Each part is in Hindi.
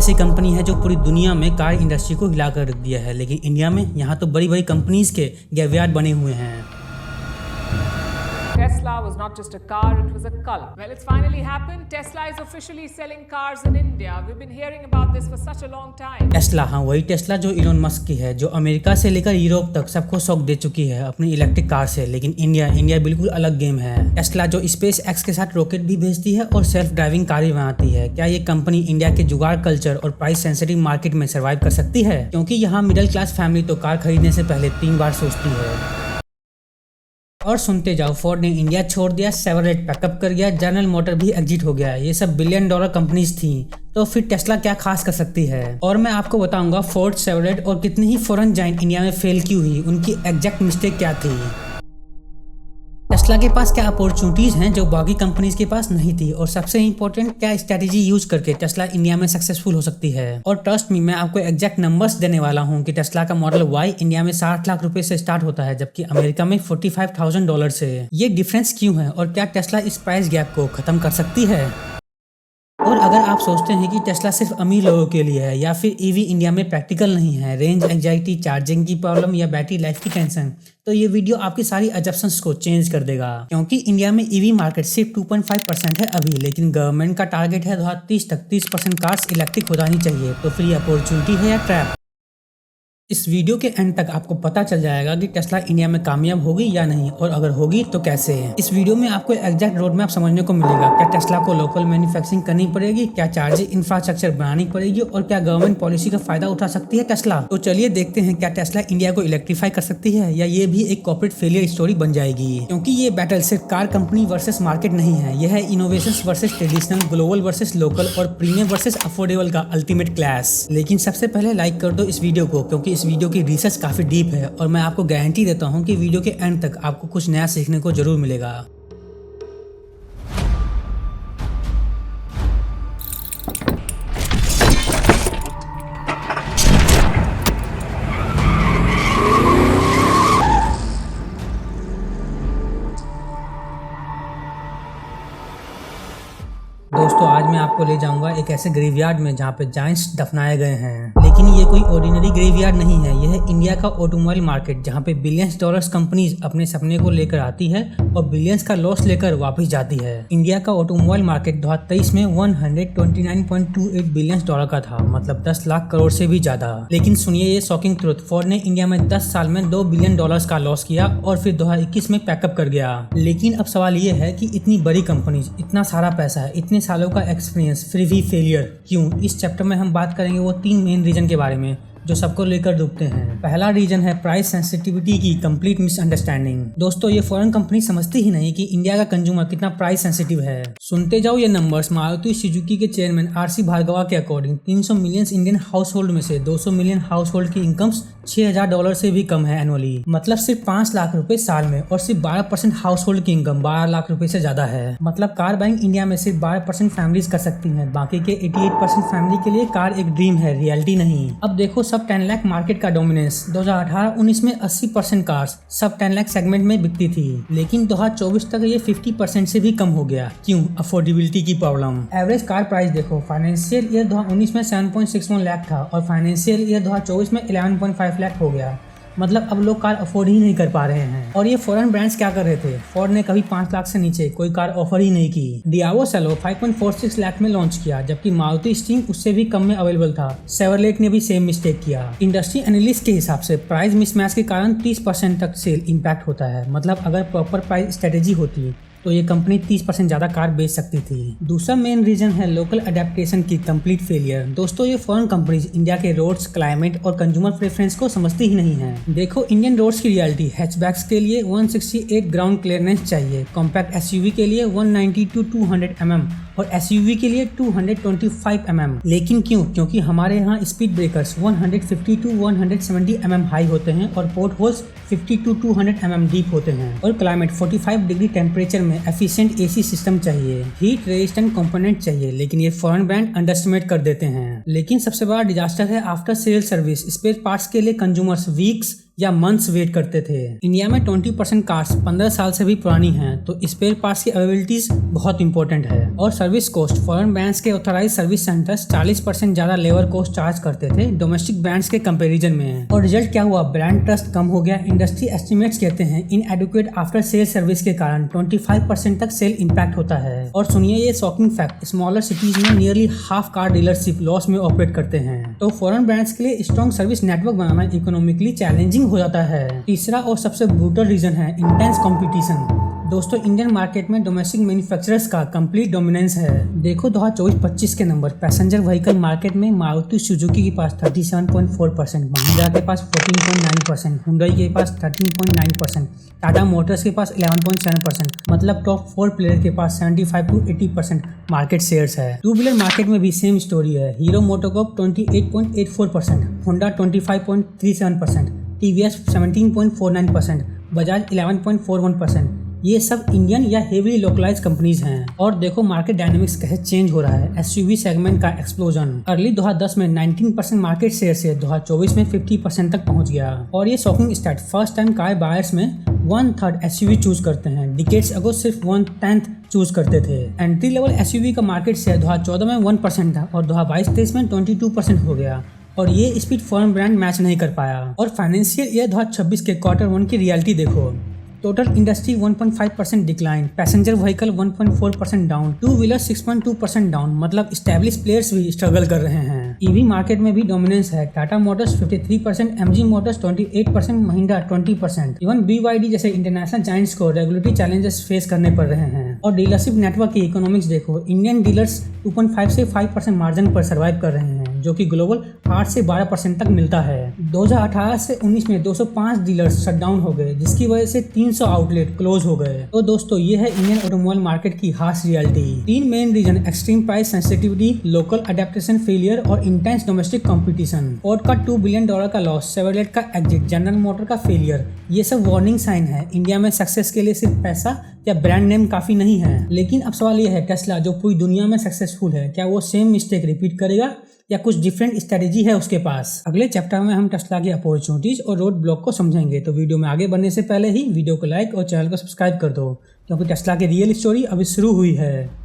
ऐसी कंपनी है जो पूरी दुनिया में कार इंडस्ट्री को हिला कर रख दिया है, लेकिन इंडिया में यहाँ तो बड़ी बड़ी कंपनीज के ग्रेवयार्ड बने हुए हैं। Tesla was not just a car, it was a cult. Well, it's finally happened. Tesla is officially selling cars in India. We've been hearing about this for such a long time. Tesla, हाँ वही टेस्ला जो इलोन मस्क की है, जो अमेरिका से लेकर यूरोप तक सबको शौक दे चुकी है अपनी इलेक्ट्रिक कार से। लेकिन इंडिया बिल्कुल अलग गेम है। टेस्ला जो स्पेस एक्स के साथ रॉकेट भी भेजती है और सेल्फ ड्राइविंग कार भी बनाती है। क्या ये कंपनी इंडिया के जुगाड़ कल्चर और प्राइस सेंसिटिव मार्केट में सर्वाइव कर सकती है? क्योंकि यहाँ मिडिल क्लास फैमिली तो कार खरीदने से पहले 3 बार सोचती है। और सुनते जाओ, फोर्ड ने इंडिया छोड़ दिया, शेवरलेट पैकअप कर गया, जनरल मोटर भी एग्जिट हो गया। ये सब $1 बिलियन कंपनीज थी, तो फिर टेस्ला क्या खास कर सकती है? और मैं आपको बताऊंगा फोर्ड, शेवरलेट और कितनी ही फॉरेन जायंट इंडिया में फेल क्यों हुई, उनकी एग्जैक्ट मिस्टेक क्या थी। टेस्ला के पास क्या अपॉर्चुनिटीज हैं जो बाकी कंपनीज के पास नहीं थी, और सबसे इंपॉर्टेंट क्या स्ट्रेटेजी यूज करके टेस्ला इंडिया में सक्सेसफुल हो सकती है। और ट्रस्ट मी, मैं आपको एग्जैक्ट नंबर्स देने वाला हूं कि टेस्ला का मॉडल वाई इंडिया में 60 लाख रुपए से स्टार्ट होता है, जबकि अमेरिका में $45,000 से। ये डिफरेंस क्यों है और क्या टेस्ला इस प्राइस गैप को खत्म कर सकती है? और अगर आप सोचते हैं कि टेस्ला सिर्फ अमीर लोगों के लिए है या फिर ईवी इंडिया में प्रैक्टिकल नहीं है, रेंज एंजाइटी, चार्जिंग की प्रॉब्लम या बैटरी लाइफ की टेंशन, तो ये वीडियो आपकी सारी अजम्पशंस को चेंज कर देगा। क्योंकि इंडिया में ईवी मार्केट सिर्फ 2.5% है अभी, लेकिन गवर्नमेंट का टारगेट है 2030 तक 30% कार्स इलेक्ट्रिक हो जानी चाहिए। तो फिर ये अपॉर्चुनिटी है या ट्रैप? इस वीडियो के एंड तक आपको पता चल जाएगा कि टेस्ला इंडिया में कामयाब होगी या नहीं, और अगर होगी तो कैसे। इस वीडियो में आपको एग्जैक्ट रोड मैप समझने को मिलेगा। क्या टेस्ला को लोकल मैन्युफैक्चरिंग करनी पड़ेगी, क्या चार्जिंग इंफ्रास्ट्रक्चर बनानी पड़ेगी, और क्या गवर्नमेंट पॉलिसी का फायदा उठा सकती है टेस्ला। तो चलिए देखते हैं, क्या टेस्ला इंडिया को इलेक्ट्रीफाई कर सकती है या ये भी एक कॉर्पोरेट फेलियर स्टोरी बन जाएगी। क्योंकि ये बैटल सिर्फ कार कंपनी वर्सेस मार्केट नहीं है, यह है innovation versus traditional, global versus local और प्रीमियम वर्सेस अफोर्डेबल का अल्टीमेट क्लैश। लेकिन सबसे पहले लाइक कर दो इस वीडियो को, क्योंकि इस वीडियो की रिसर्च काफी डीप है और मैं आपको गारंटी देता हूं कि वीडियो के एंड तक आपको कुछ नया सीखने को जरूर मिलेगा। दोस्तों, आज मैं आपको ले जाऊंगा एक ऐसे ग्रेवयार्ड में जहाँ पे जायंट्स दफनाए गए हैं। लेकिन ये कोई ऑर्डिनरी ग्रेवयार्ड नहीं है, यह है इंडिया का ऑटोमोबाइल मार्केट, जहाँ पे $बिलियंस कंपनीज अपने सपने को लेकर आती है और बिलियंस का लॉस लेकर वापस जाती है। इंडिया का ऑटोमोबाइल मार्केट 2023 में $129.28 बिलियन का था, मतलब 10 लाख करोड़ से भी ज्यादा। लेकिन सुनिए ये शॉकिंग ट्रुथ, फोर्ड ने इंडिया में 10 साल में $2 बिलियन का लॉस किया और फिर 2021 में पैकअप कर गया। लेकिन अब सवाल ये है कि इतनी बड़ी कंपनीज, इतना सारा पैसा है, इतने सालों का एक्सपीरियंस, फिर भी फेलियर क्यों? इस चैप्टर में हम बात करेंगे वो 3 मेन रीजन के बारे में जो सबको लेकर डूबते हैं। पहला रीजन है प्राइस सेंसिटिविटी की कंप्लीट मिसअंडरस्टैंडिंग। दोस्तों, ये फॉरेन कंपनी समझती ही नहीं कि इंडिया का कंज्यूमर कितना प्राइस सेंसिटिव है। सुनते जाओ ये नंबर्स। मारुति सुजुकी के चेयरमैन आरसी भार्गवा के according 300 million Indian house hold में से 200 मिलियन हाउस होल्ड की इनकम्स $6,000 से भी कम है एनुअली, मतलब सिर्फ 5 लाख रुपए साल में, और सिर्फ 12% हाउस होल्ड की इनकम 12 लाख रुपए से ज्यादा है। मतलब कार बाइंग इंडिया में सिर्फ 12% फैमिलीज कर सकती हैं, बाकी के 88% फैमिली के लिए कार एक ड्रीम है, रियलिटी नहीं। अब देखो सब 10 लाख मार्केट का डोमिनेंस। 2018-19 में 80% कार्स सब 10 लाख सेगमेंट में बिकती थी, लेकिन 2024 तक ये 50% से भी कम हो गया। क्यों? अफोर्डेबिलिटी की प्रॉब्लम। एवरेज कार प्राइस देखो, फाइनेंशियल ईयर 2019 में 7.61 लाख था और फाइनेंशियल ईयर 2024 में 11.5 लाख हो गया। मतलब अब लोग कार अफोर्ड ही नहीं कर पा रहे हैं। और ये फॉरेन ब्रांड्स क्या कर रहे थे? फोर्ड ने कभी 5 लाख से नीचे कोई कार ऑफर ही नहीं की। डियागो सेलो 5.46 लाख में लॉन्च किया, जबकि मारुति स्टींग उससे भी कम में अवेलेबल था। शेवरलेट ने भी सेम मिस्टेक किया। इंडस्ट्री एनालिस्ट के हिसाब से प्राइस मिसमैच के कारण 30% तक सेल इम्पैक्ट होता है। मतलब अगर प्रॉपर प्राइस स्ट्रेटेजी होती तो ये कंपनी 30% ज्यादा कार बेच सकती थी। दूसरा मेन रीजन है लोकल अडेप्टेशन की कंप्लीट फेलियर। दोस्तों, ये फॉरेन कंपनीज इंडिया के रोड्स, क्लाइमेट और कंज्यूमर प्रेफरेंस को समझती ही नहीं है। देखो इंडियन रोड्स की रियलिटी, हैचबैक्स के लिए 168 ग्राउंड क्लियरेंस चाहिए, कॉम्पैक्ट एसयूवी के लिए 190 to 200 mm और एसयूवी के लिए 225 mm। लेकिन क्यों? क्योंकि हमारे यहाँ speed breakers 150 to 170 mm high होते हैं और port holes 50 to 200 mm deep होते हैं, और क्लाइमेट 45 डिग्री टेम्परेचर में एफिशिएंट एसी सिस्टम चाहिए, हीट रेजिस्टेंट कंपोनेंट चाहिए। लेकिन ये फॉरेन ब्रांड अंडरएस्टिमेट कर देते हैं। लेकिन सबसे बड़ा डिजास्टर है after sale service. Spare parts के लिए कंज्यूमर्स वीक्स या मंथ्स वेट करते थे। इंडिया में 20% कार्स 15 साल से भी पुरानी हैं, तो स्पेयर पार्ट्स की अवेलेबिलिटीज बहुत इंपॉर्टेंट है। और सर्विस कॉस्ट, फॉरेन ब्रांड्स के ऑथराइज सर्विस सेंटर्स 40% ज्यादा लेबर कॉस्ट चार्ज करते थे डोमेस्टिक ब्रांड्स के कंपैरिजन में। और रिजल्ट क्या हुआ? ब्रांड ट्रस्ट कम हो गया। इंडस्ट्री एस्टिमेट्स कहते हैं इनएडिक्वेट आफ्टर सेल सर्विस के कारण 25% तक सेल इंपैक्ट होता है। और सुनिए ये शॉकिंग फैक्ट, स्मॉलर सिटीज में nearly half car dealership loss में ऑपरेट करते हैं। तो फॉरेन ब्रांड्स के लिए स्ट्रॉन्ग सर्विस नेटवर्क बनाना इकोनॉमिकली चैलेंजिंग हो जाता है। तीसरा और सबसे ब्रूटल रीजन है इंटेंस कंपटीशन। दोस्तों, इंडियन मार्केट में डोमेस्टिक मैन्युफैक्चरर्स का कंप्लीट डोमिनेंस है। देखो 2024-25 के नंबर। पैसेंजर व्हीकल मार्केट में मारुति सुजुकी के पास 37.4%, महिंद्रा के पास 14.9%, हुंडई के पास 13.9%, टाटा मोटर्स के पास 11.7%। मतलब टॉप 4 प्लेयर के पास 75 to 80% मार्केट शेयर्स है। टू व्हीलर मार्केट में भी सेम स्टोरी है। Hero MotoCorp 28.84%, Honda 25.37%, TVS 17.49%, Bajaj 11.41%। ये सब इंडियन या हेवी लोकलाइज कंपनीज हैं। और देखो मार्केट डायनामिक्स कैसे चेंज हो रहा है। एसयूवी सेगमेंट का एक्सप्लोजन अर्ली 2010 में 19% मार्केट शेयर से 2024 में 50% तक पहुंच गया। और ये shocking start, first time car buyers में 1/3 एसयूवी चूज करते हैं। डिकेड्स अगो सिर्फ 1/10 चूज करते थे। एंट्री लेवल एसयूवी का मार्केट शेयर 2014 में 1% था और 2022-23 में 22% हो गया। और ये स्पीड फॉरेन ब्रांड मैच नहीं कर पाया। और फाइनेंशियल ईयर 2026 के Q1 की रियलिटी देखो। Total industry 1.5% decline, passenger vehicle 1.4% down, two wheeler 6.2% down. मतलब स्टैब्लिश प्लेयर्स भी स्ट्रगल कर रहे हैं। ईवी मार्केट में भी डोमिनेंस है। Tata Motors 53%, MG Motors 28%, Mahindra 20%। Even BYD जैसे इंटरनेशनल जायंट्स को रेगुलेटरी चैलेंजेस फेस करने पड़ रहे हैं। और डीलरशिप नेटवर्क की इकोनॉमिक्स देखो। इंडियन डीलर्स 2.5 से 5% मार्जिन पर सर्वाइव कर रहे हैं, जो कि ग्लोबल 8 से 12% तक मिलता है। 2018 से 19 में 205 डीलर्स शटडाउन हो गए, जिसकी वजह से 300 आउटलेट क्लोज हो गए। तो दोस्तों ये है इंडियन ऑटोमोबाइल मार्केट की harsh reality. 3 main reason, extreme price sensitivity, local adaptation failure और इंटेंस डोमेस्टिक कंपटीशन। फोर्ड का $2 बिलियन का लॉस, शेवरलेट का एग्जिट, जनरल मोटर का फेलियर, ये सब वार्निंग साइन है। इंडिया में सक्सेस के लिए सिर्फ पैसा या ब्रांड नेम काफी नहीं है। लेकिन अब सवाल यह है, टेस्ला जो पूरी दुनिया में सक्सेसफुल है, क्या वो सेम मिस्टेक रिपीट करेगा या कुछ डिफरेंट स्ट्रेटेजी है उसके पास? अगले चैप्टर में हम टेस्ला की अपॉर्चुनिटीज और रोड ब्लॉक को समझेंगे। तो वीडियो में आगे बढ़ने से पहले ही वीडियो को लाइक और चैनल को सब्सक्राइब कर दो, क्योंकि टेस्ला की रियल स्टोरी अभी शुरू हुई है।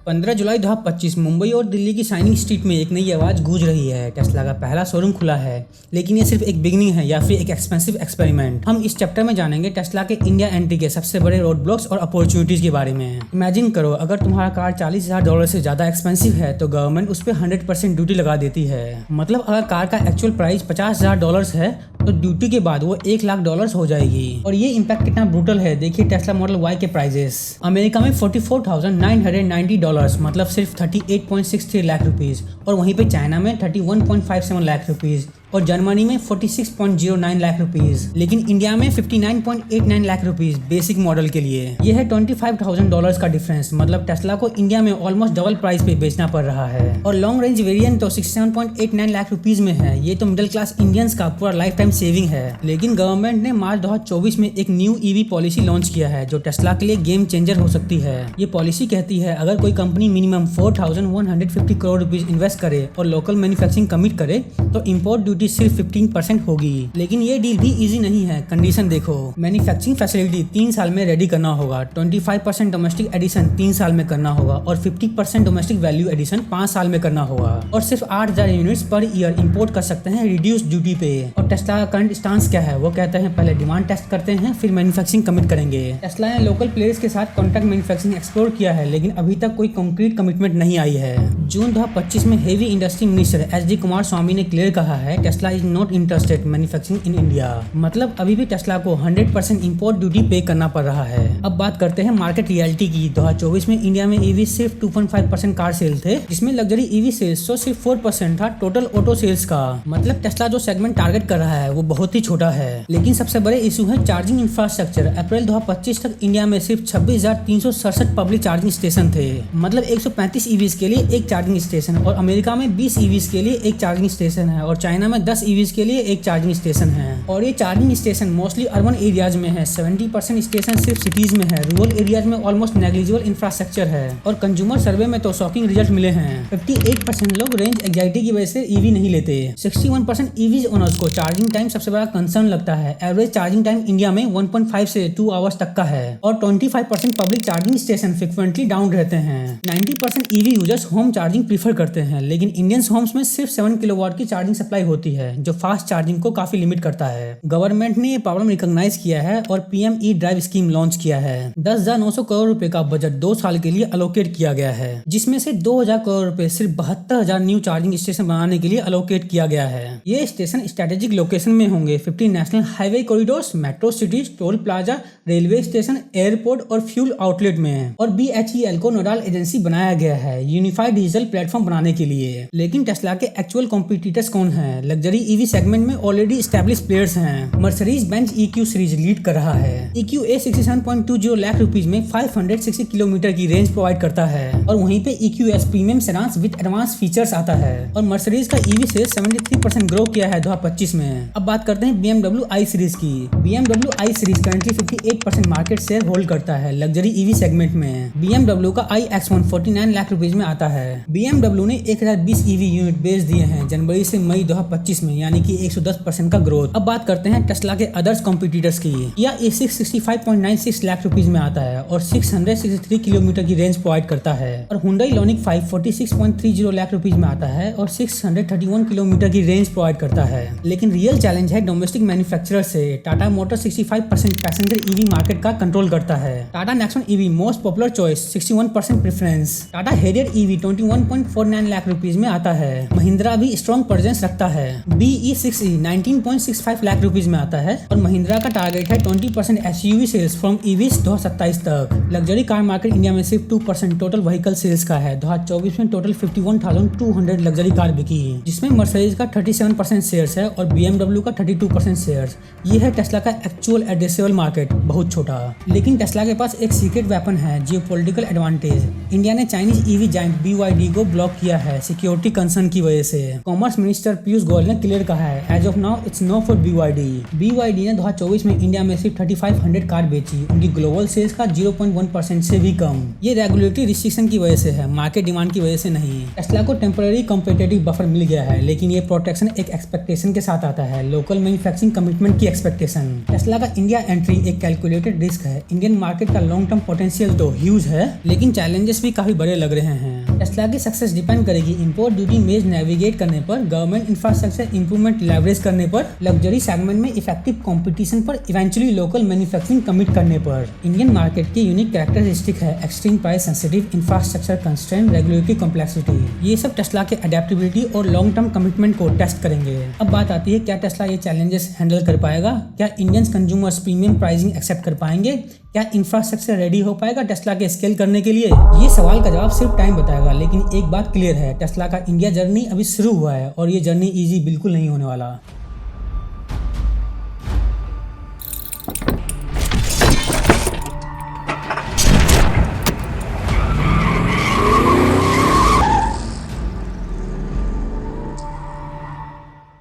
15 जुलाई 2025 मुंबई और दिल्ली की शाइनिंग स्ट्रीट में एक नई आवाज़ गूंज रही है। टेस्ला का पहला शोरूम खुला है, लेकिन ये सिर्फ एक बिगनिंग है या फिर एक एक्सपेंसिव एक्सपेरिमेंट। हम इस चैप्टर में जानेंगे टेस्ला के इंडिया एंट्री के सबसे बड़े रोड ब्लॉक्स और अपॉर्चुनिटीज के बारे में। इमेजिन करो, अगर तुम्हारा कार $40,000 से ज़्यादा एक्सपेंसिव है तो गवर्नमेंट उस पर 100% ड्यूटी लगा देती है। मतलब अगर कार का एक्चुअल प्राइस $50,000 है तो ड्यूटी के बाद वो $1,00,000 हो जाएगी। और ये इम्पैक्ट कितना ब्रूटल है देखिए टेस्ला मॉडल Y के प्राइजेस। अमेरिका में $44,990, मतलब सिर्फ 38.63 लाख रुपीज, और वहीं पे चाइना में 31.57 लाख रुपीज, और जर्मनी में 46.09 लाख रुपीज, लेकिन इंडिया में 59.89 लाख रुपीज बेसिक मॉडल के लिए। यह है $25,000 का डिफरेंस। मतलब टेस्ला को इंडिया में ऑलमोस्ट डबल प्राइस पे बेचना पड़ रहा है। और लॉन्ग रेंज वेरिएंट तो 67.89 लाख रुपीज में है। ये तो मिडिल क्लास इंडियंस का पूरा लाइफ टाइम सेविंग है। लेकिन गवर्नमेंट ने मार्च 2024 में एक न्यू ईवी पॉलिसी लॉन्च किया है जो टेस्ला के लिए गेम चेंजर हो सकती है। ये पॉलिसी कहती है अगर कोई company minimum 4,150 crore rupees invest करे और लोकल मैन्युफैक्चरिंग कमिट करे तो इम्पोर्ट ड्यूटी सिर्फ 15% होगी। लेकिन ये डील भी इजी नहीं है। कंडीशन देखो, मैन्युफैक्चरिंग फैसिलिटी 3 साल में रेडी करना होगा, 25% डोमेस्टिक एडिशन 3 साल में करना होगा, और 50% डोमेस्टिक वैल्यू एडिशन 5 साल में करना होगा, और सिर्फ 8,000 यूनिट्स पर ईयर इंपोर्ट कर सकते हैं रिड्यूस ड्यूटी पे। और टेस्ला का करंट स्टांस क्या है? वो कहते हैं पहले डिमांड टेस्ट करते हैं, फिर मैन्युफैक्चरिंग कमिट करेंगे। टेस्ला ने लोकल प्लेयर्स के साथ कॉन्ट्रैक्ट मैन्युफैक्चरिंग एक्सप्लोर किया है, लेकिन अभी तक कोई कंक्रीट कमिटमेंट नहीं आई है। जून 2025 में heavy industry minister SD Kumaraswamy ने क्लियर कहा है Tesla is not interested manufacturing in India. मतलब अभी भी टेस्ला को 100% इंपोर्ट ड्यूटी पे करना पड़ रहा है। अब बात करते हैं मार्केट रियलिटी की। 2024 में इंडिया में ईवी सिर्फ 2.5% कार सेल थे, जिसमें लग्जरी ईवी सेल्स तो सिर्फ 4% था टोटल ऑटो सेल्स का। मतलब टेस्ला जो सेगमेंट टारगेट कर रहा है वो बहुत ही छोटा है। लेकिन सबसे बड़े इशू है चार्जिंग इंफ्रास्ट्रक्चर। अप्रैल 2025 तक इंडिया में सिर्फ 26,367 पब्लिक चार्जिंग स्टेशन थे। मतलब 135 ईवीज के लिए एक चार्जिंग स्टेशन, और अमेरिका में 20 ईवीज के लिए एक चार्जिंग स्टेशन है, और चाइना में में 10 ईवीज के लिए एक चार्जिंग स्टेशन है और ये charging station mostly urban areas में है। 70% स्टेशन सिर्फ सिटीज में है। रूरल एरियाज में ऑलमोस्ट नेग्लिजिबल इंफ्रास्ट्रक्चर है और कंज्यूमर सर्वे में तो शॉकिंग रिजल्ट मिले हैं। 58% लोग रेंज एंजाइटी की वजह से ईवी नहीं लेते। 61% ईवीज ओनर्स को चार्जिंग टाइम सबसे बड़ा कंसर्न लगता है। एवरेज चार्जिंग टाइम इंडिया में 1.5 से 2 आवर्स तक का है और 25% public charging station frequently down रहते हैं। 90% EV users home charging prefer करते हैं, लेकिन इंडियन होम्स में सिर्फ 7 किलोवाट की चार्जिंग सप्लाई होती है जो फास्ट चार्जिंग को काफी लिमिट करता है। गवर्नमेंट ने ये प्रॉब्लम रिकॉग्नाइज किया है और PM E drive scheme launch किया है। 10,900 करोड़ रुपए का बजट 2 साल के लिए अलोकेट किया गया है, जिसमें से 2,000 करोड़ रुपए सिर्फ 72,000 न्यू चार्जिंग स्टेशन बनाने के लिए अलोकेट किया गया है। ये स्टेशन स्ट्रेटेजिक लोकेशन में होंगे। 50 national highway corridors, metro cities, toll plaza, railway station, airport और फ्यूल आउटलेट में। और BHEL को नोडल एजेंसी बनाया गया है यूनिफाइड डिजिटल प्लेटफॉर्म बनाने के लिए। लेकिन टेस्ला के एक्चुअल कॉम्पिटिटर्स कौन हैं? लग्जरी ईवी सेगमेंट में ऑलरेडी एस्टैब्लिश प्लेयर्स हैं। Mercedes Benz EQ series lead कर रहा है। EQA 67.20 लाख रुपीज में 560 किलोमीटर की रेंज प्रोवाइड करता है और वहीं पे EQS premium sedans with advance features आता है। और मर्सिडीज का ईवी से 73% ग्रो किया है 2025 में। अब बात करते हैं BMW i सीरीज की। BMW i series currently 58% market share hold करता है लग्जरी ईवी सेगमेंट में। BMW का iX1 49 लाख रुपीज में आता है। BMW ने 1020 ईवी यूनिट बेच दिए हैं जनवरी से मई 2025 में, यानी कि 110% का ग्रोथ। अब बात करते हैं टेस्ला के अदर्स कॉम्पिटिटर्स की। किया A6 65.96 लाख रुपीज में आता है और 663 किलोमीटर की रेंज प्रोवाइड करता है। और Hyundai Ioniq 5 46.30 लाख रुपीज में आता है और 631 किलोमीटर की रेंज प्रोवाइड करता है। लेकिन रियल चैलेंज है डोमेस्टिक मैन्युफैक्चरर से। Tata motor 65% passenger EV market का कंट्रोल करता है। Tata Nexon EV most popular choice 61% preference. Tata Harrier EV 21.49 lakh rupees में आता है। महिंद्रा भी स्ट्रॉन्ग प्रेजेंस रखता है। BE6e 19.65 लाख रुपीज में आता है और महिंद्रा का टारगेट है 20% SUV सेल्स फ्रॉम EVs 2027 तक। लग्जरी कार मार्केट इंडिया में सिर्फ 2% टोटल व्हीकल सेल्स का है। 2024 में टोटल 51,200 लग्जरी कार बिकी, जिसमें मर्सिडीज का 37% शेयर्स है और BMW का 32% शेयर्स। ये है टेस्ला का एक्चुअल एड्रेसेबल मार्केट, बहुत छोटा। लेकिन टेस्ला के पास एक सीक्रेट वेपन है, जियोपॉलिटिकल एडवांटेज। इंडिया ने चाइनीज ईवी जायंट BYD को ब्लॉक किया है सिक्योरिटी कंसर्न की वजह से। कॉमर्स मिनिस्टर पीयूष गोयल ने क्लियर कहा है as of now it's no for BYD। BYD ने 2024 में इंडिया में सिर्फ 3500 कार बेची, उनकी ग्लोबल सेल्स का 0.1% से भी कम। ये रेगुलेटरी रिस्ट्रिक्शन की वजह से है, मार्केट डिमांड की वजह से नहीं। टेस्ला को टेम्पररी कॉम्पिटिटिव बफर मिल गया है, लेकिन ये प्रोटेक्शन एक एक्सपेक्टेशन के साथ आता है, लोकल मैन्युफैक्चरिंग कमिटमेंट की एक्सपेक्टेशन। टेस्ला का इंडिया एंट्री एक कैलकुलेटेड रिस्क है। इंडियन मार्केट का लॉन्ग टर्म पोटेंशियल तो ह्यूज है, लेकिन चैलेंजेस भी काफी बड़े लग रहे हैं। टेस्ला की सक्सेस डिपेंड करेगी इंपोर्ट ड्यूटी मेज नेविगेट करने पर, गवर्नमेंट इंफ्रास्ट्रक्चर इंप्रूवमेंट लेवरेज करने पर, लग्जरी सेगमेंट में इफेक्टिव कंपटीशन पर, इवेंचुअली लोकल मैन्युफैक्चरिंग कमिट करने पर। इंडियन मार्केट की यूनिक कैरेक्टरिस्टिक है extreme price sensitive, infrastructure constraint, regulatory complexity. ये सब टेस्ला के अडेप्टेबिलिटी और लॉन्ग टर्म कमिटमेंट को टेस्ट करेंगे। अब बात आती है क्या टेस्ला ये चैलेंजेस हैंडल कर पाएगा? क्या Indian consumers premium pricing accept कर पाएंगे? क्या इंफ्रास्ट्रक्चर रेडी हो पाएगा टेस्ला के स्केल करने के लिए? ये सवाल का जवाब सिर्फ टाइम बताएगा, लेकिन एक बात क्लियर है, टेस्ला का इंडिया जर्नी अभी शुरू हुआ है और ये जर्नी इजी बिल्कुल नहीं होने वाला।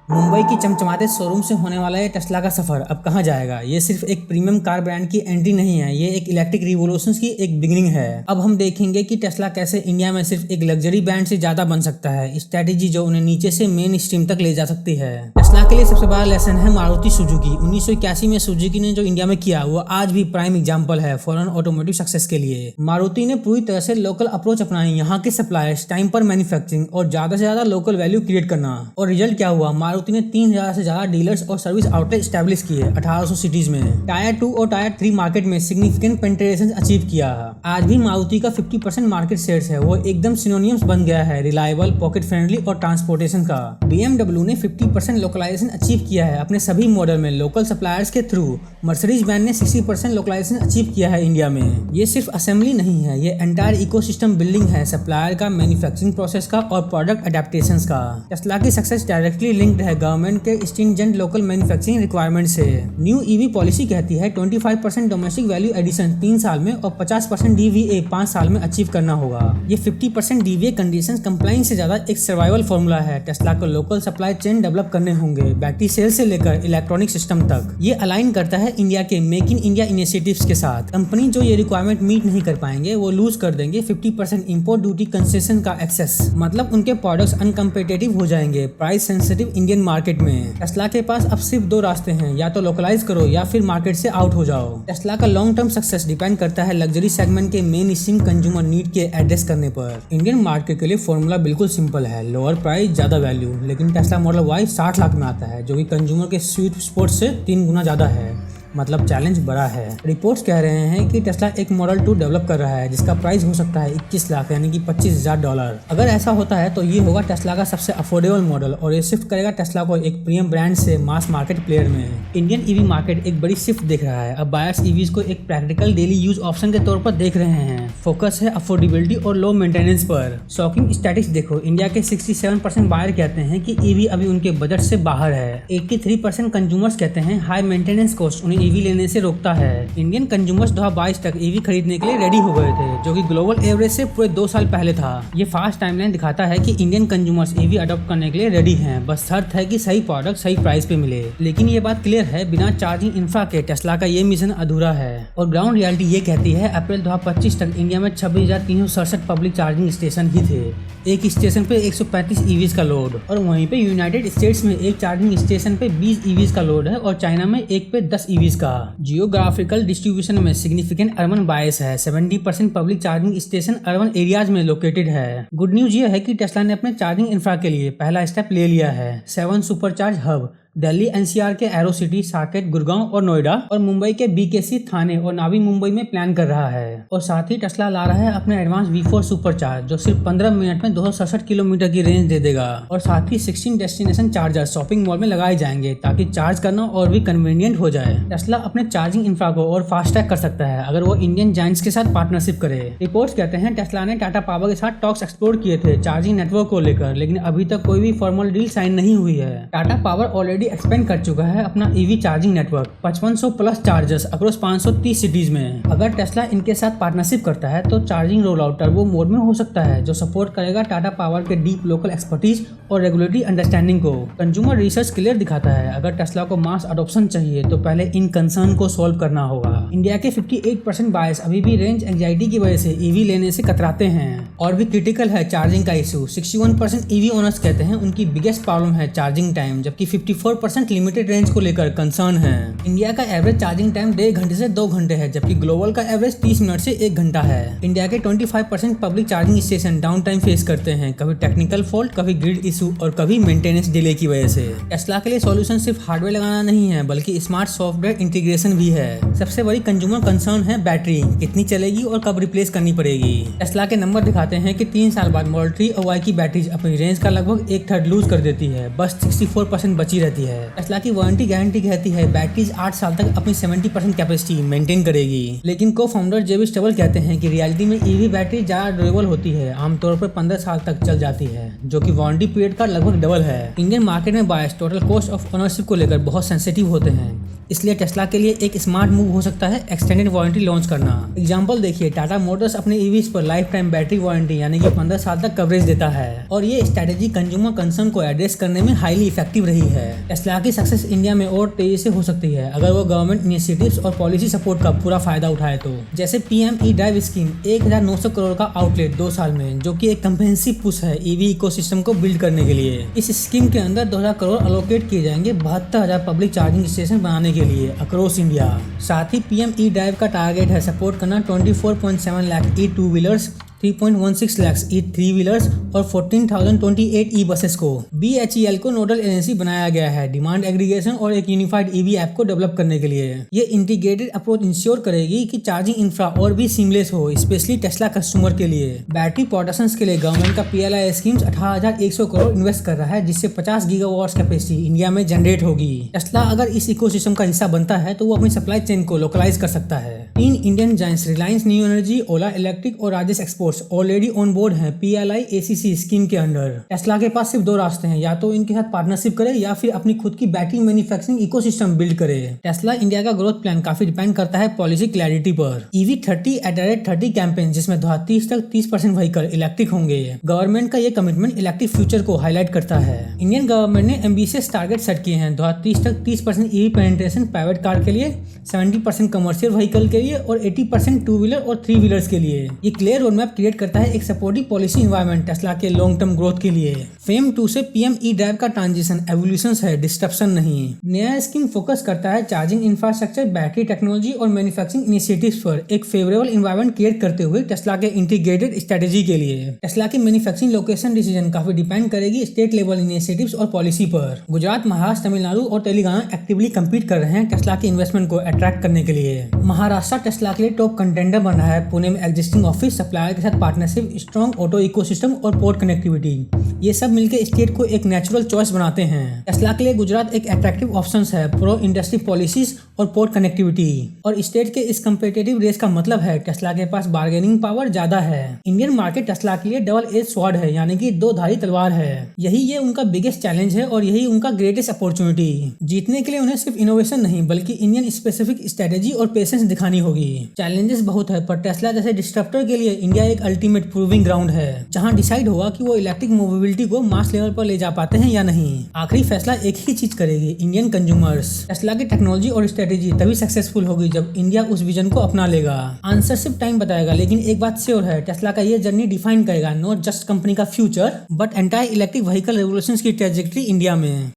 मुंबई की चमचमाते शोरूम से होने वाला ये टेस्ला का सफर अब कहां जाएगा? ये सिर्फ एक प्रीमियम कार ब्रांड की एंट्री नहीं है, ये एक इलेक्ट्रिक रिवोल्यूशन की एक बिगिनिंग है। अब हम देखेंगे कि टेस्ला कैसे इंडिया में सिर्फ एक लग्जरी ब्रांड से ज्यादा बन सकता है, स्ट्रेटेजी जो उन्हें नीचे से मेन स्ट्रीम तक ले जा सकती है। टेस्ला के लिए सबसे बड़ा लेसन है मारुति सुजुकी। 1981 में सुजुकी ने जो इंडिया में किया वो आज भी प्राइम एग्जाम्पल है फॉरेन ऑटोमोटिव सक्सेस के लिए। मारुति ने पूरी तरह से लोकल अप्रोच अपनाई, यहाँ के सप्लायर्स, टाइम पर मैन्युफैक्चरिंग और ज्यादा से ज्यादा लोकल वैल्यू क्रिएट करना। और रिजल्ट क्या हुआ? मारुति ने 3000 से ज्यादा डीलर्स और सर्विस आउटलेट स्टैब्लिश किए 1800 सिटीज में। टायर 2 और टायर 3 मार्केट में सिग्निफिकेंट पेनिट्रेशन अचीव किया। आज भी मारुति का 50% मार्केट शेयर्स है, वो एकदम सिनोनिम्स बन गया है रिलायबल, पॉकेट फ्रेंडली और ट्रांसपोर्टेशन का। BMW ने 50% लोकलाइजेशन अचीव किया है अपने सभी मॉडल में लोकल सप्लायर्स के थ्रू। मर्सिडीज बैंड ने 60% लोकलाइजेशन अचीव किया है इंडिया में। ये सिर्फ असेंबली नहीं है, ये एंटायर इकोसिस्टम बिल्डिंग है, सप्लायर का, मैन्युफैक्चरिंग प्रोसेस का और प्रोडक्ट अडेप्टेशंस का। टेस्ला की सक्सेस डायरेक्टली लिंक्ड है गवर्नमेंट के स्ट्रिंजेंट लोकल मैन्युफैक्चरिंग रिक्वायरमेंट से। न्यू ईवी पॉलिसी कहती है 25% डोमेस्टिक वैल्यू एडिशन 3 साल में और 50% DVA 5 साल में अचीव करना होगा। ये 50% DVA कंडीशंस कंप्लाइंस से ज्यादा एक सर्वाइवल फॉर्मूला है। टेस्ला को लोकल सप्लाई चेन डेवलप करने होंगे होंगे, बैटरी सेल से लेकर इलेक्ट्रॉनिक सिस्टम तक। ये अलाइन करता है इंडिया के मेक इन इंडिया इनिशिएटिव्स के साथ। कंपनी जो ये रिक्वायरमेंट मीट नहीं कर पाएंगे वो लूज कर देंगे 50% इंपोर्ट ड्यूटी कंसेशन का एक्सेस, मतलब उनके प्रोडक्ट्स अनकम्पिटिटिव हो जाएंगे प्राइस सेंसिटिव इंडियन मार्केट में। टेस्ला के पास अब सिर्फ दो रास्ते हैं, या तो लोकलाइज करो या फिर मार्केट से आउट हो जाओ। टेस्ला का लॉन्ग टर्म सक्सेस डिपेंड करता है लग्जरी सेगमेंट के मेन स्ट्रीम कंज्यूमर नीड के एड्रेस करने पर। इंडियन मार्केट के लिए फॉर्मूला बिल्कुल सिंपल है, लोअर प्राइस ज्यादा वैल्यू। लेकिन टेस्ला मॉडल वाई 60 लाख में आता है, जो कि कंज्यूमर के स्वीट स्पॉट से 3 गुना ज्यादा है, मतलब चैलेंज बड़ा है। रिपोर्ट्स कह रहे हैं कि टेस्ला एक मॉडल 2 डेवलप कर रहा है जिसका प्राइस हो सकता है 21 लाख यानी कि $25,000। अगर ऐसा होता है तो ये होगा टेस्ला का सबसे अफोर्डेबल मॉडल और ये शिफ्ट करेगा टेस्ला को एक प्रीमियम ब्रांड से मास मार्केट प्लेयर में। इंडियन ईवी मार्केट एक बड़ी शिफ्ट देख रहा है। अब बायर्स ईवीज को एक प्रैक्टिकल डेली यूज ऑप्शन के तौर पर देख रहे हैं। फोकस है अफोर्डेबिलिटी और लो मेंटेनेंस पर। शॉकिंग स्टैटिस्टिक्स देखो, इंडिया के 67% बायर कहते हैं कि ईवी अभी उनके बजट से बाहर है। 83% कंज्यूमर्स कहते हैं हाई मेंटेनेंस कॉस्ट उन्हें ईवी लेने से रोकता है। इंडियन कंज्यूमर्स 2022 तक ईवी खरीदने के लिए रेडी हो गए थे, जो कि ग्लोबल एवरेज से पूरे 2 साल पहले था। ये फास्ट टाइमलाइन दिखाता है कि इंडियन कंज्यूमर्स ईवी अडॉप्ट करने के लिए रेडी हैं, बस शर्त है कि सही प्रोडक्ट सही प्राइस पे मिले। लेकिन ये बात क्लियर है, बिना चार्जिंग इंफ्रा के टेस्ला का ये मिशन अधूरा है। और ग्राउंड रियलिटी ये कहती है अप्रैल 2025 तक इंडिया में 26,367 पब्लिक चार्जिंग स्टेशन ही थे। एक स्टेशन पे 135 ईवीज का लोड, और वहीं पे यूनाइटेड स्टेट्स में एक चार्जिंग स्टेशन पे 20 ईवीज का लोड है और चाइना में एक पे 10 ईवीज का। जियोग्राफिकल डिस्ट्रीब्यूशन में सिग्निफिकेंट अर्बन बायस है। 70% public charging station urban areas में लोकेटेड है। गुड न्यूज ये है कि टेस्ला ने अपने चार्जिंग इंफ्रा के लिए पहला स्टेप ले लिया है। 7 सुपरचार्ज हब दिल्ली एनसीआर के एरो सिटी, साकेत, गुड़गांव और नोएडा, और मुंबई के बीकेसी, थाने और नावी मुंबई में प्लान कर रहा है। और साथ ही टेस्ला ला रहा है अपने एडवांस V4 सुपरचार्ज, जो सिर्फ 15 मिनट में 267 किलोमीटर की रेंज दे देगा। और साथ ही 16 डेस्टिनेशन चार्जर शॉपिंग मॉल में लगाए जाएंगे ताकि चार्ज करना और भी कन्वीनियंट हो जाए। टेस्ला अपने चार्जिंग इंफ्रा को और फास्ट ट्रैक कर सकता है अगर वो इंडियन जायंट्स के साथ पार्टनरशिप करे। रिपोर्ट्स कहते हैं टेस्ला ने टाटा पावर के साथ टॉक्स एक्सप्लोर किए थे चार्जिंग नेटवर्क को लेकर, लेकिन अभी तक कोई भी फॉर्मल डील साइन नहीं हुई है। टाटा पावर ऑलरेडी एक्सपेंड कर चुका है अपना EV charging network, 5500 plus chargers across 530 cities में। अगर टेस्ला इनके साथ पार्टनरशिप करता है तो charging roll out turbo mode में हो सकता है, जो सपोर्ट करेगा टाटा पावर के डीप लोकल एक्सपर्टीज और रेगुलेटरी अंडरस्टैंडिंग को। कंज्यूमर रिसर्च क्लियर दिखाता है अगर टेस्ला को मास अडॉप्शन चाहिए तो पहले इन कंसर्न को सॉल्व करना होगा। इंडिया के 58% बायर्स अभी भी रेंज एंजाइटी की वजह से ईवी लेने से कतराते हैं। और भी क्रिटिकल है चार्जिंग का इशू। 61% ईवी ओनर्स कहते हैं उनकी बिगेस्ट प्रॉब्लम है चार्जिंग टाइम, जबकि 54% लिमिटेड रेंज को लेकर कंसर्न है। इंडिया का एवरेज चार्जिंग टाइम 1.5 घंटे से 2 घंटे है, जबकि ग्लोबल का एवरेज 30 मिनट से 1 घंटा है। इंडिया के 25% public charging station down time face करते हैं, कभी टेक्निकल फॉल्ट, कभी ग्रिड इशू और कभी मेंटेनेंस डिले की वजह से। टेस्ला के लिए सॉल्यूशन सिर्फ हार्डवेयर लगाना नहीं है, बल्कि स्मार्ट सॉफ्टवेयर इंटीग्रेशन भी है। सबसे बड़ी कंज्यूमर कंसर्न है बैटरी, कितनी चलेगी और कब रिप्लेस करनी पड़ेगी। टेस्ला के नंबर दिखाते हैं कि 3 साल बाद मॉडल 3 और वाई की बैटरीज अपनी रेंज का लगभग 1/3 लूज कर देती है, बस 64% बची रहती है। टेस्ला की वारंटी गारंटी कहती है बैटरीज 8 साल तक अपनी 70% कैपेसिटी मेंटेन करेगी। लेकिन को फाउंडर जेबी स्टेबल कहते हैं कि रियलिटी में ईवी बैटरी ज्यादा ड्यूरेबल होती है, आमतौर पर 15 साल तक चल जाती है, जो कि वारंटी पीरियड का लगभग डबल है। इंडियन मार्केट में buyers total cost of ownership को लेकर बहुत सेंसिटिव होते हैं, इसलिए टेस्ला के लिए एक स्मार्ट मूव हो सकता है एक्सटेंडेड वारंटी लॉन्च करना। एग्जांपल देखिए, टाटा मोटर्स अपने ईवीज पर लाइफ टाइम बैटरी वारंटी यानी कि 15 साल तक कवरेज देता है, और ये स्ट्रेटेजी कंज्यूमर कंसर्न को एड्रेस करने में हाईली इफेक्टिव रही है। टेस्ला की सक्सेस इंडिया में और तेजी से हो सकती है अगर वो गवर्नमेंट इनिशिएटिव्स और पॉलिसी सपोर्ट का पूरा फायदा उठाए तो। जैसे PM E drive scheme 1900 crore का आउटलेट 2 साल में, जो कि एक कम्प्रिहेंसिव पुश है ईवी इकोसिस्टम को बिल्ड करने के लिए। इस स्कीम के अंदर 2000 करोड़ अलोकेट किए जाएंगे 72,000 पब्लिक चार्जिंग स्टेशन बनाने के लिए अक्रॉस इंडिया। साथ ही PM ई ड्राइव का टारगेट है सपोर्ट करना 24.7 लाख ई 2 व्हीलर्स, 3.16 लाख ई 3 व्हीलर्स और 14,028 ई बसेस को। BHEL को नोडल एजेंसी बनाया गया है डिमांड एग्रीगेशन और एक यूनिफाइड ईवी ऐप को डेवलप करने के लिए। ये इंटीग्रेटेड अप्रोच इंश्योर करेगी कि चार्जिंग इंफ्रा और भी सीमलेस हो, स्पेशली टेस्ला कस्टमर के लिए। बैटरी प्रोडक्शन के लिए गवर्नमेंट का PLI स्कीम्स 18,100 करोड़ इन्वेस्ट कर रहा है, जिससे 50 गीगावाट कैपेसिटी इंडिया में जनरेट होगी। टेस्ला अगर इस इकोसिस्टम का हिस्सा बनता है तो वो अपनी सप्लाई चेन को लोकलाइज कर सकता है। 3 Indian giants Reliance new energy, Ola electric और Rajesh export workforce already on board है PLI ACC स्कीम के अंडर। टेस्ला के पास सिर्फ दो रास्ते हैं, या तो इनके साथ पार्टनरशिप करे या फिर अपनी खुद की बैटरी मैन्युफैक्चरिंग इकोसिस्टम बिल्ड करे। टेस्ला इंडिया का ग्रोथ प्लान काफी डिपेंड करता है पॉलिसी क्लैरिटी पर। EV30 कैंपेन जिसमें 2030 तक 30% व्हीकल इलेक्ट्रिक होंगे। गवर्नमेंट का ये कमिटमेंट इलेक्ट्रिक फ्यूचर को हाईलाइट करता है। इंडियन गवर्नमेंट ने एम्बिशियस टारगेट सेट किए हैं 2030 तक 30% EV पेनिट्रेशन प्राइवेट कार के लिए, 70% कमर्शियल व्हीकल के लिए और 80% टू व्हीलर और थ्री व्हीलर्स के लिए। ये क्लियर रोड मैप क्रिएट करता है एक सपोर्टिव पॉलिसी एनवायरनमेंट टेस्ला के लॉन्ग टर्म ग्रोथ के लिए। फेम 2 से PM E-ड्राइव का ट्रांजिशन एवोल्यूशन है, डिस्ट्रप्शन नहीं। नया स्कीम फोकस करता है चार्जिंग इंफ्रास्ट्रक्चर, बैटरी टेक्नोलॉजी और मैन्युफैक्चरिंग इनिशिएटिव्स पर एक फेवरेबल एनवायरनमेंट क्रिएट करते हुए टेस्ला के इंटीग्रेटेड स्ट्रेटेजी के लिए। टेस्ला की मैन्युफैक्चरिंग लोकेशन डिसीजन काफी डिपेंड करेगी स्टेट लेवल इनिशिएटिव्स और पॉलिसी पर। गुजरात, महाराष्ट्र, तमिलनाडु और तेलंगाना एक्टिवली कम्पीट कर रहे हैं टेस्ला की इन्वेस्टमेंट को अट्रैक्ट करने के लिए। महाराष्ट्र टेस्ला के लिए टॉप कंटेंडर बन रहा है। पुणे में एग्जिस्टिंग ऑफिस, सप्लायर के साथ पार्टनरशिप, स्ट्रॉन्ग ऑटो इकोसिस्टम और पोर्ट कनेक्टिविटी, ये सब मिलकर स्टेट को एक नेचुरल चॉइस बनाते हैं। टेस्ला के लिए गुजरात एक अट्रैक्टिव ऑप्शन है, प्रो इंडस्ट्री पॉलिसीज और पोर्ट कनेक्टिविटी। और स्टेट के इस कम्पिटिटिव रेस का मतलब है टेस्ला के पास बार्गेनिंग पावर ज्यादा है। इंडियन मार्केट टेस्ला के लिए डबल एज स्वॉर्ड है, यानी कि दो धारी तलवार है। यही ये उनका बिगेस्ट चैलेंज है और यही उनका ग्रेटेस्ट अपॉर्चुनिटी। जीतने के लिए उन्हें सिर्फ इनोवेशन नहीं बल्कि इंडियन स्पेसिफिक स्ट्रेटेजी और पेशेंस दिखानी होगी। चैलेंजेस बहुत है, पर टेस्ला जैसे डिस्ट्रप्टर के लिए इंडिया एक अल्टीमेट प्रूविंग ग्राउंड है, जहां डिसाइड होगा कि वो इलेक्ट्रिक मोबिलिटी को मास लेवल पर ले जा पाते हैं या नहीं। आखिरी फैसला एक ही चीज करेगी, इंडियन कंज्यूमर्स। टेस्ला की टेक्नोलॉजी और स्ट्रेटेजी तभी सक्सेसफुल होगी जब इंडिया उस विजन को अपना लेगा। आंसर सिर्फ टाइम बताएगा, लेकिन एक बात श्योर है, टेस्ला का ये जर्नी डिफाइन करेगा नॉट जस्ट कंपनी का future but entire electric vehicle revolution की ट्रैजेक्टरी इंडिया में।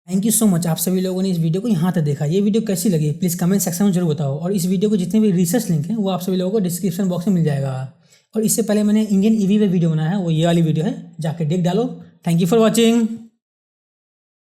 थैंक यू सो मच, आप सभी लोगों ने इस वीडियो को यहाँ तक देखा। ये वीडियो कैसी लगी प्लीज़ कमेंट सेक्शन में जरूर बताओ, और इस वीडियो को जितने भी रिसर्च लिंक हैं वो आप सभी लोगों को डिस्क्रिप्शन बॉक्स में मिल जाएगा। और इससे पहले मैंने इंडियन EV पे वीडियो बनाया है, वो ये वाली वीडियो है, जाके देख डालो। Thank you for watching.